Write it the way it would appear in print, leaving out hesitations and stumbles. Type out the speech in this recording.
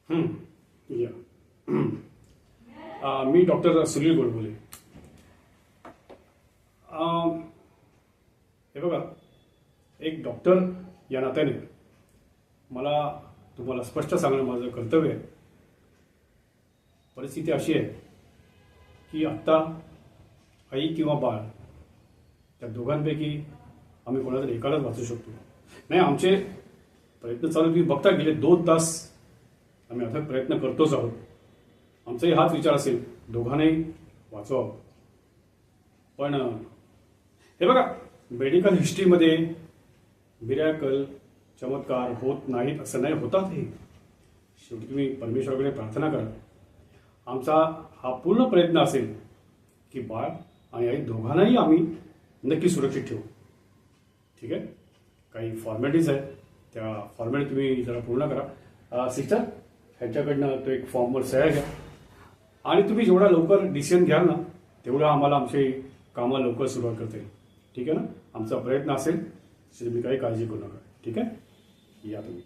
या मी डॉक्टर सुनील गोडबोले. हे बघा, एक डॉक्टर या नात्याने मला तुम्हाला स्पष्ट सांगणं माझं कर्तव्य आहे. परिस्थिती अशी आहे की आत्ता आई किंवा बाळ त्या दोघांपैकी आम्ही कोणातरी एकालाच वाचू शकतो. नाही, आमचे प्रयत्न चालू तुम्ही बघता गेले 2 तास आम्ही अथक प्रयत्न करतोच आहोत. आमचाही हाच विचार असेल दोघांनाही वाचवावं. पण हे बघा, मेडिकल हिस्ट्रीमध्ये मिरॅकल चमत्कार होत नाहीत असं नाही, होतात हे. शेवटी तुम्ही परमेश्वराकडे प्रार्थना करा. आमचा हा पूर्ण प्रयत्न असेल की बाळ आणि आई दोघांनाही आम्ही नक्की सुरक्षित ठेवू. ठीक आहे. काही फॉर्मॅलिटीज आहेत, त्या फॉर्मॅलिटी तुम्ही जरा पूर्ण करा. सिस्टर, ह्यांच्याकडनं तो एक फॉर्मवर सह्या घ्या आणि तुम्ही जेवढा लवकर डिसिजन घ्याल ना तेवढं आम्हाला आमची कामाला लवकर सुरुवात करता येईल. ठीक आहे ना. आमचा प्रयत्न असेल, तुम्ही काही काळजी करू नका. ठीक आहे. या तुम्ही.